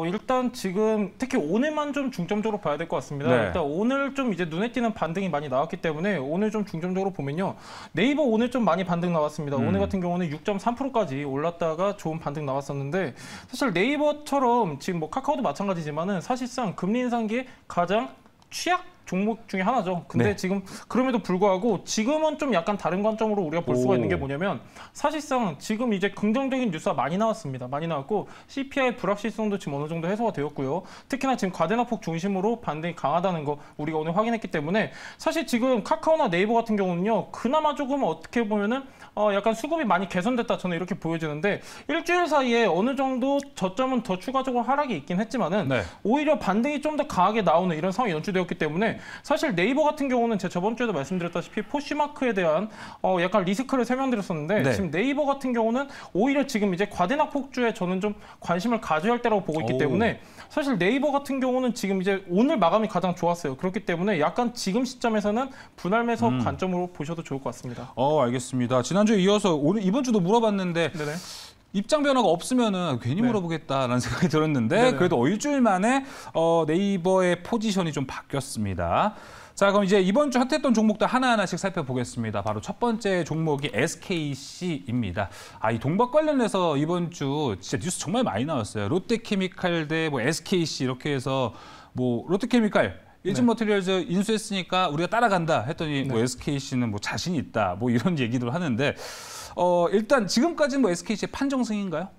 일단 지금 특히 오늘만 좀 중점적으로 봐야 될 것 같습니다. 네. 일단 오늘 좀 이제 눈에 띄는 반등이 많이 나왔기 때문에 오늘 좀 중점적으로 보면요. 네이버 오늘 좀 많이 반등 나왔습니다. 오늘 같은 경우는 6.3%까지 올랐다가 좋은 반등 나왔었는데 사실 네이버처럼 지금 뭐 카카오도 마찬가지지만은 사실상 금리 인상기에 가장 취약 종목 중에 하나죠. 근데 네. 지금 그럼에도 불구하고 지금은 좀 약간 다른 관점으로 우리가 볼 수가 있는 게 뭐냐면 사실상 지금 이제 긍정적인 뉴스가 많이 나왔습니다. 많이 나왔고 CPI 불확실성도 지금 어느 정도 해소가 되었고요. 특히나 지금 과대낙폭 중심으로 반등이 강하다는 거 우리가 오늘 확인했기 때문에 사실 지금 카카오나 네이버 같은 경우는요. 그나마 조금 어떻게 보면은 약간 수급이 많이 개선됐다 저는 이렇게 보여지는데 일주일 사이에 어느 정도 저점은 더 추가적으로 하락이 있긴 했지만은 네. 오히려 반등이 좀 더 강하게 나오는 이런 상황이 연출되었기 때문에 사실 네이버 같은 경우는 제가 저번 주에도 말씀드렸다시피 포시마크에 대한 약간 리스크를 설명드렸었는데 네. 지금 네이버 같은 경우는 오히려 지금 이제 과대낙폭주에 저는 좀 관심을 가져야 할 때라고 보고 있기 때문에 사실 네이버 같은 경우는 지금 이제 오늘 마감이 가장 좋았어요. 그렇기 때문에 약간 지금 시점에서는 분할 매수 관점으로 보셔도 좋을 것 같습니다. 알겠습니다. 지난주에 이어서 오늘 이번 주도 물어봤는데 네네. 입장 변화가 없으면은 괜히 물어보겠다라는 생각이 들었는데 네네. 그래도 일주일 만에 네이버의 포지션이 좀 바뀌었습니다. 자, 그럼 이제 이번 주 핫했던 종목들 하나하나씩 살펴보겠습니다. 바로 첫 번째 종목이 SKC입니다. 이 동박 관련해서 이번 주 진짜 뉴스 정말 많이 나왔어요. 롯데케미칼 대 뭐 SKC 이렇게 해서 뭐 롯데케미칼 일진머티리얼즈 인수했으니까 우리가 따라간다 했더니 뭐 SKC는 뭐 자신이 있다 뭐 이런 얘기도 하는데 일단 지금까지는 뭐 SKC의 판정승인가요?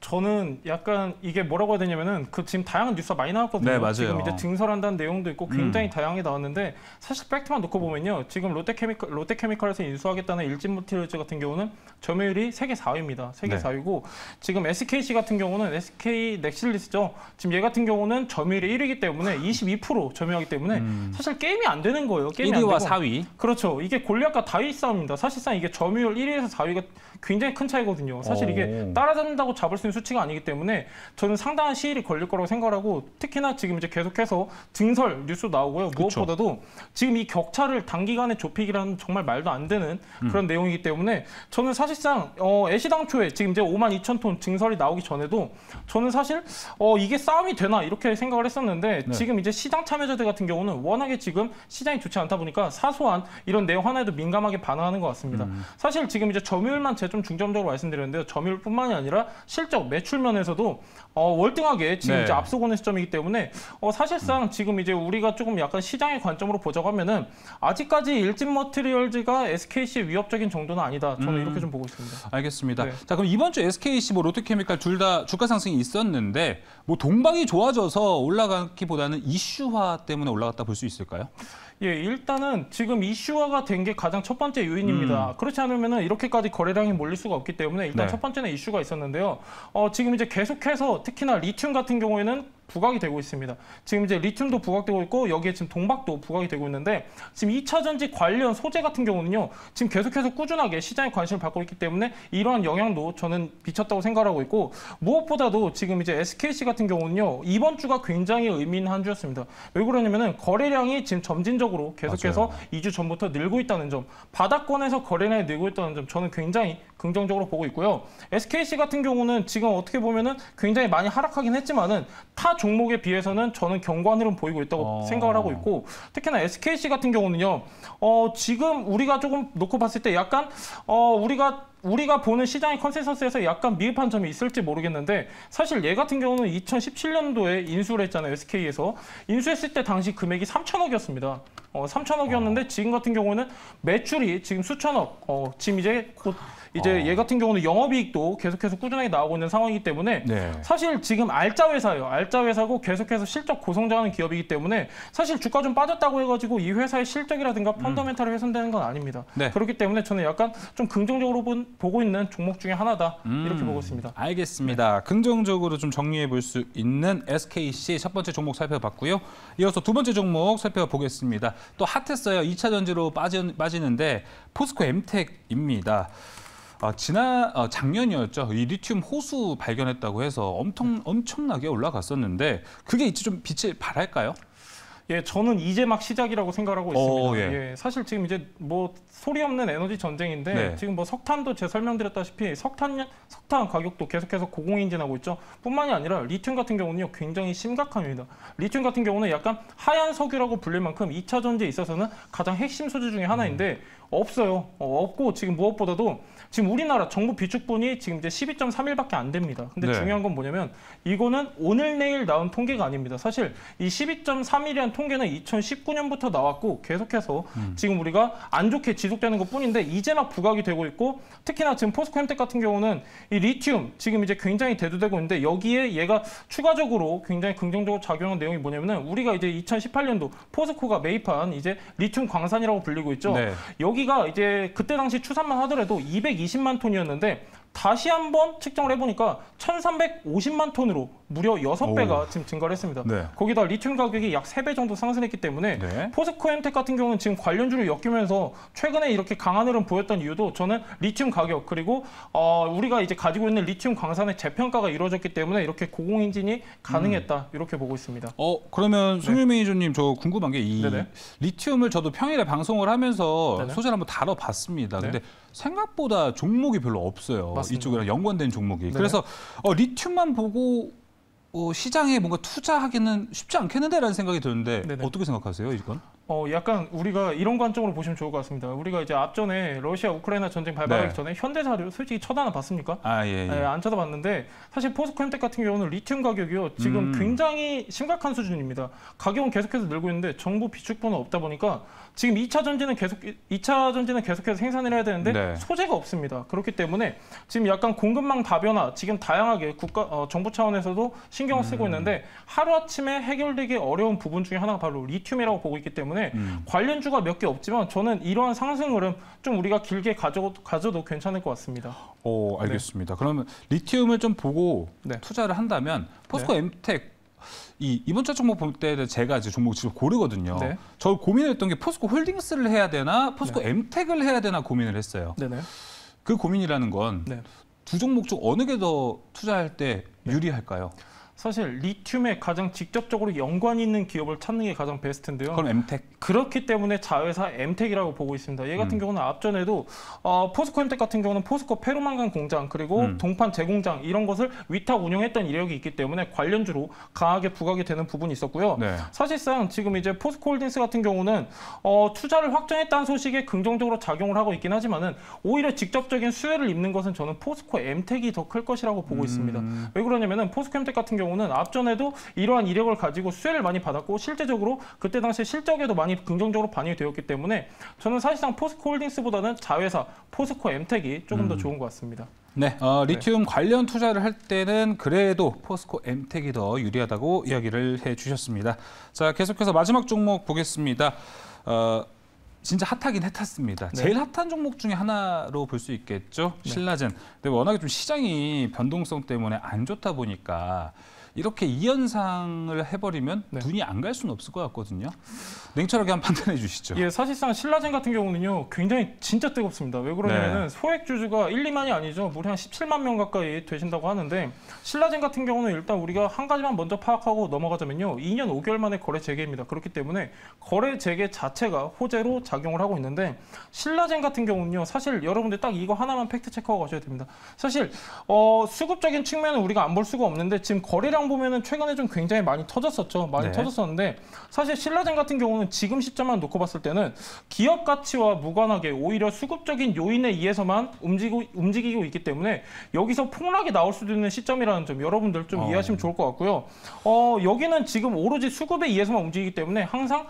저는 약간 이게 뭐라고 해야 되냐면은 지금 다양한 뉴스가 많이 나왔거든요. 네, 맞아요. 지금 이제 증설한다는 내용도 있고 굉장히 다양하게 나왔는데 사실 팩트만 놓고 보면요. 지금 롯데케미칼에서 인수하겠다는 일진모티리얼즈 같은 경우는 점유율이 세계 4위입니다. 세계 4위고 지금 SKC 같은 경우는 SK 넥실리스죠. 지금 얘 같은 경우는 점유율이 1위이기 때문에 22% 점유하기 때문에 사실 게임이 안 되는 거예요. 게임이 1위와 안 되고. 4위. 그렇죠. 이게 골리앗과 다윗 싸움입니다. 사실상 이게 점유율 1위에서 4위가 굉장히 큰 차이거든요. 사실 이게 따라잡는다고 잡을 수 있는 수치가 아니기 때문에 저는 상당한 시일이 걸릴 거라고 생각하고 특히나 지금 이제 계속해서 증설 뉴스 나오고요. 무엇보다도 지금 이 격차를 단기간에 좁히기라는 정말 말도 안 되는 그런 내용이기 때문에 저는 사실상 애시당초에 지금 이제 52,000톤 증설이 나오기 전에도 저는 사실 이게 싸움이 되나 이렇게 생각을 했었는데 지금 이제 시장 참여자들 같은 경우는 워낙에 지금 시장이 좋지 않다 보니까 사소한 이런 내용 하나에도 민감하게 반응하는 것 같습니다. 사실 지금 이제 점유율만 제가 좀 중점적으로 말씀드렸는데요. 점유율뿐만이 아니라 실적 매출 면에서도 월등하게 지금 이제 앞서고 있는 시점이기 때문에 사실상 지금 이제 우리가 조금 약간 시장의 관점으로 보자고 하면은 아직까지 일진머티리얼즈가 SKC의 위협적인 정도는 아니다. 저는 이렇게 좀 보고 있습니다. 알겠습니다. 자, 그럼 이번 주 SKC, 뭐 롯데케미칼 둘 다 주가 상승이 있었는데 뭐 동박이 좋아져서 올라가기보다는 이슈화 때문에 올라갔다 볼 수 있을까요? 예, 일단은 지금 이슈화가 된 게 가장 첫 번째 요인입니다. 그렇지 않으면은 이렇게까지 거래량이 몰릴 수가 없기 때문에 일단 첫 번째는 이슈가 있었는데요. 지금 이제 계속해서 특히나 리튬 같은 경우에는 부각이 되고 있습니다. 지금 이제 리튬도 부각되고 있고 여기에 지금 동박도 부각이 되고 있는데 지금 2차 전지 관련 소재 같은 경우는요. 지금 계속해서 꾸준하게 시장에 관심을 받고 있기 때문에 이러한 영향도 저는 미쳤다고 생각하고 있고 무엇보다도 지금 이제 SKC 같은 경우는요. 이번 주가 굉장히 의미 있는 한 주였습니다. 왜 그러냐면은 거래량이 지금 점진적으로 계속해서 2주 전부터 늘고 있다는 점, 바닥권에서 거래량이 늘고 있다는 점 저는 굉장히 긍정적으로 보고 있고요. SKC 같은 경우는 지금 어떻게 보면은 굉장히 많이 하락하긴 했지만은 타 종목에 비해서는 저는 견고한 흐름 보이고 있다고 생각을 하고 있고 특히나 SKC 같은 경우는요. 지금 우리가 조금 놓고 봤을 때 약간 우리가 보는 시장의 컨센서스에서 약간 미흡한 점이 있을지 모르겠는데 사실 얘 같은 경우는 2017년도에 인수를 했잖아요. SK에서. 인수했을 때 당시 금액이 3천억이었습니다. 3천억이었는데 지금 같은 경우는 매출이 지금 수천억, 지금 이제 얘 같은 경우는 영업이익도 계속해서 꾸준하게 나오고 있는 상황이기 때문에 사실 지금 알짜 회사예요. 알짜 회사고 계속해서 실적 고성장하는 기업이기 때문에 사실 주가 좀 빠졌다고 해가지고 이 회사의 실적이라든가 펀더멘탈이 훼손되는 건 아닙니다. 그렇기 때문에 저는 약간 좀 긍정적으로 보고 있는 종목 중에 하나다 이렇게 보고 있습니다. 알겠습니다. 긍정적으로 좀 정리해 볼 수 있는 SKC 첫 번째 종목 살펴봤고요. 이어서 두 번째 종목 살펴보겠습니다. 또 핫했어요. 2차 전지로 빠지는데 포스코 엠텍입니다. 작년이었죠. 이 리튬 호수 발견했다고 해서 엄청나게 올라갔었는데 그게 이제 좀 빛을 발할까요? 예, 저는 이제 막 시작이라고 생각하고 있습니다. 예. 예, 사실 지금 이제 뭐 소리 없는 에너지 전쟁인데 네. 지금 뭐 석탄도 제가 설명드렸다시피 석탄 가격도 계속해서 고공행진하고 있죠. 뿐만이 아니라 리튬 같은 경우는요 굉장히 심각합니다. 리튬 같은 경우는 약간 하얀 석유라고 불릴 만큼 2차 전지에 있어서는 가장 핵심 소재 중에 하나인데 없어요. 없고 지금 무엇보다도 지금 우리나라 정부 비축분이 지금 이제 12.3일밖에 안 됩니다. 근데 네. 중요한 건 뭐냐면 이거는 오늘 내일 나온 통계가 아닙니다. 사실 이 12.3일이라는 통계는 2019년부터 나왔고 계속해서 지금 우리가 안 좋게 지속되는 것뿐인데 이제 막 부각이 되고 있고 특히나 지금 포스코엠텍 같은 경우는 이 리튬 지금 이제 굉장히 대두되고 있는데 여기에 얘가 추가적으로 굉장히 긍정적으로 작용한 내용이 뭐냐면은 우리가 이제 2018년도 포스코가 매입한 이제 리튬 광산이라고 불리고 있죠. 네. 여기가 이제 그때 당시 추산만 하더라도 220만 톤이었는데 다시 한번 측정을 해보니까 1,350만 톤으로 무려 6배가 지금 증가를 했습니다. 네. 거기다 리튬 가격이 약 3배 정도 상승했기 때문에 네. 포스코엠텍 같은 경우는 지금 관련주를 엮이면서 최근에 이렇게 강한 흐름 보였던 이유도 저는 리튬 가격 그리고 우리가 이제 가지고 있는 리튬 광산의 재평가가 이루어졌기 때문에 이렇게 고공행진이 가능했다 이렇게 보고 있습니다. 그러면 송유 매니저님 저 궁금한 게 이 리튬을 저도 평일에 방송을 하면서 네네. 소재를 한번 다뤄봤습니다. 네. 근데 생각보다 종목이 별로 없어요. 맞습니다. 이쪽이랑 연관된 종목이. 네네. 그래서 리튬만 보고 시장에 뭔가 투자하기는 쉽지 않겠는데라는 생각이 드는데 네네. 어떻게 생각하세요, 이건? 약간 우리가 이런 관점으로 보시면 좋을 것 같습니다. 우리가 이제 앞전에 러시아 우크라이나 전쟁 발발하기 네. 전에 현대사료 솔직히 쳐다나 봤습니까? 예. 안 쳐다봤는데 사실 포스코엠텍 같은 경우는 리튬 가격이요 지금 굉장히 심각한 수준입니다. 가격은 계속해서 늘고 있는데 정부 비축분은 없다 보니까 지금 2차 전지는 계속해서 생산을 해야 되는데 네. 소재가 없습니다. 그렇기 때문에 지금 약간 공급망 다변화 지금 다양하게 정부 차원에서도 신경을 쓰고 있는데 하루아침에 해결되기 어려운 부분 중에 하나가 바로 리튬이라고 보고 있기 때문에 관련주가 몇 개 없지만 저는 이러한 상승 흐름 좀 우리가 길게 가져도 괜찮을 것 같습니다. 알겠습니다. 그러면 리튬을 좀 보고 네. 투자를 한다면 포스코엠텍 이번 주 종목 볼 때 제가 이제 종목 직접 고르거든요. 네. 저 고민을 했던 게 포스코 홀딩스를 해야 되나 포스코엠텍을 해야 되나 고민을 했어요. 네네. 그 고민이라는 건 두 네. 종목 중 어느 게 더 투자할 때 유리할까요? 사실 리튬에 가장 직접적으로 연관이 있는 기업을 찾는 게 가장 베스트인데요. 그럼 엠텍? 그렇기 때문에 자회사 엠텍이라고 보고 있습니다. 얘 같은 경우는 앞전에도 포스코엠텍 같은 경우는 포스코 페루망간 공장 그리고 동판 제공장 이런 것을 위탁 운영했던 이력이 있기 때문에 관련주로 강하게 부각이 되는 부분이 있었고요. 네. 사실상 지금 이제 포스코홀딩스 같은 경우는 투자를 확정했다는 소식에 긍정적으로 작용을 하고 있긴 하지만은 오히려 직접적인 수혜를 입는 것은 저는 포스코엠텍이 더 클 것이라고 보고 있습니다. 왜 그러냐면은 포스코엠텍 같은 경우는 앞전에도 이러한 이력을 가지고 수혜를 많이 받았고 실제적으로 그때 당시 실적에도 많이 긍정적으로 반영이 되었기 때문에 저는 사실상 포스코홀딩스보다는 자회사 포스코엠텍이 조금 더 좋은 것 같습니다. 네, 리튬 관련 투자를 할 때는 그래도 포스코엠텍이 더 유리하다고 이야기를 해주셨습니다. 자, 계속해서 마지막 종목 보겠습니다. 진짜 핫하긴 핫했습니다. 네. 제일 핫한 종목 중에 하나로 볼 수 있겠죠. 신라젠. 근데 워낙에 좀 시장이 변동성 때문에 안 좋다 보니까 이렇게 이 현상을 해버리면 눈이 안 갈 수는 없을 것 같거든요. 냉철하게 한번 판단해 주시죠. 예, 사실상 신라젠 같은 경우는요, 굉장히 진짜 뜨겁습니다. 왜 그러냐면은 소액 주주가 1, 2만이 아니죠. 무려 한 17만 명 가까이 되신다고 하는데 신라젠 같은 경우는 일단 우리가 한 가지만 먼저 파악하고 넘어가자면요, 2년 5개월 만에 거래 재개입니다. 그렇기 때문에 거래 재개 자체가 호재로 작용을 하고 있는데 신라젠 같은 경우는요, 사실 여러분들 딱 이거 하나만 팩트 체크하고 가셔야 됩니다. 사실 수급적인 측면은 우리가 안 볼 수가 없는데 지금 거래량 보면은 최근에 좀 굉장히 많이 터졌었죠. 많이 터졌었는데 사실 신라젠 같은 경우는 지금 시점만 놓고 봤을 때는 기업 가치와 무관하게 오히려 수급적인 요인에 의해서만 움직이고 있기 때문에 여기서 폭락이 나올 수도 있는 시점이라는 점 여러분들 좀 이해하시면 좋을 것 같고요. 여기는 지금 오로지 수급에 의해서만 움직이기 때문에 항상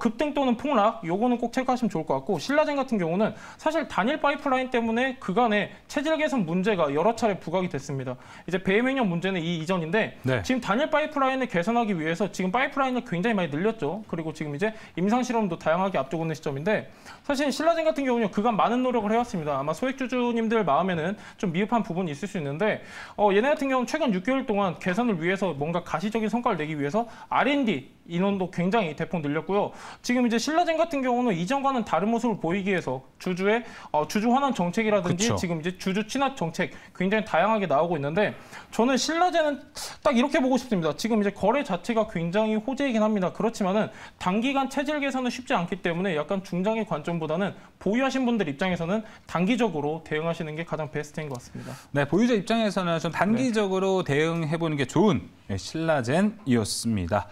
급등 또는 폭락 요거는 꼭 체크하시면 좋을 것 같고 신라젠 같은 경우는 사실 단일 파이프라인 때문에 그간의 체질 개선 문제가 여러 차례 부각이 됐습니다. 이제 배임행령 문제는 이 이전인데 지금 단일 파이프라인을 개선하기 위해서 지금 파이프라인을 굉장히 많이 늘렸죠. 그리고 지금 이제 임상 실험도 다양하게 앞두고 있는 시점인데 사실 신라젠 같은 경우는 그간 많은 노력을 해왔습니다. 아마 소액주주님들 마음에는 좀 미흡한 부분이 있을 수 있는데 얘네 같은 경우는 최근 6개월 동안 개선을 위해서 뭔가 가시적인 성과를 내기 위해서 R&D 인원도 굉장히 대폭 늘렸고요. 지금 이제 신라젠 같은 경우는 이전과는 다른 모습을 보이기 위해서 주주의 주주 환원 정책이라든지 그쵸. 지금 이제 주주 친화 정책 굉장히 다양하게 나오고 있는데 저는 신라젠은 딱 이렇게 보고 싶습니다. 지금 이제 거래 자체가 굉장히 호재이긴 합니다. 그렇지만은 단기간 체질 개선은 쉽지 않기 때문에 약간 중장기 관점보다는 보유하신 분들 입장에서는 단기적으로 대응하시는 게 가장 베스트인 것 같습니다. 네, 보유자 입장에서는 좀 단기적으로 대응해보는 게 좋은 신라젠이었습니다.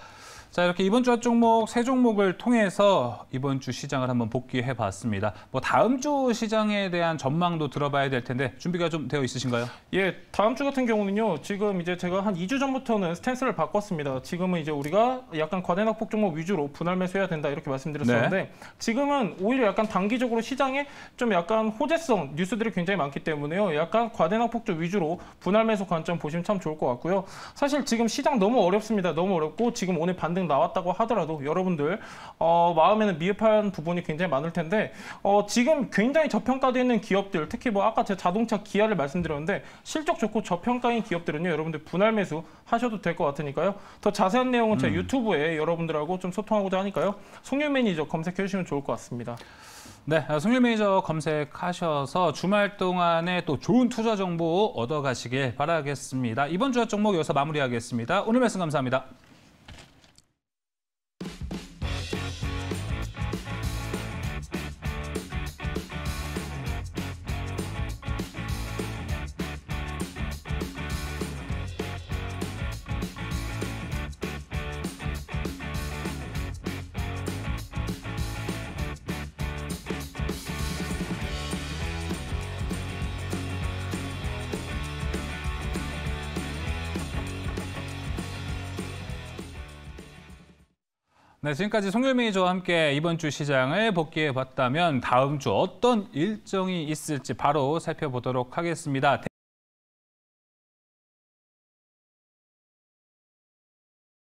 자, 이렇게 이번 주 핫 종목 세 종목을 통해서 이번 주 시장을 한번 복귀해봤습니다. 뭐 다음 주 시장에 대한 전망도 들어봐야 될 텐데 준비가 좀 되어 있으신가요? 예, 다음 주 같은 경우는요. 지금 이제 제가 한 2주 전부터는 스탠스를 바꿨습니다. 지금은 이제 우리가 약간 과대낙폭 종목 위주로 분할 매수해야 된다 이렇게 말씀드렸었는데 네. 지금은 오히려 약간 단기적으로 시장에 좀 약간 호재성 뉴스들이 굉장히 많기 때문에요. 약간 과대낙폭 쪽 위주로 분할 매수 관점 보시면 참 좋을 것 같고요. 사실 지금 시장 너무 어렵습니다. 너무 어렵고 지금 오늘 반등 나왔다고 하더라도 여러분들 마음에는 미흡한 부분이 굉장히 많을 텐데 지금 굉장히 저평가되어 있는 기업들 특히 뭐 아까 제 자동차 기아를 말씀드렸는데 실적 좋고 저평가인 기업들은요 여러분들 분할 매수 하셔도 될 것 같으니까요. 더 자세한 내용은 제 유튜브에 여러분들하고 좀 소통하고자 하니까요. 송윤 매니저 검색해 주시면 좋을 것 같습니다. 네, 송윤 매니저 검색하셔서 주말 동안에 또 좋은 투자 정보 얻어가시길 바라겠습니다. 이번 주 핫 종목 여기서 마무리하겠습니다. 오늘 말씀 감사합니다. 네, 지금까지 송윤 매니저와 함께 이번 주 시장을 복귀해봤다면 다음 주 어떤 일정이 있을지 바로 살펴보도록 하겠습니다.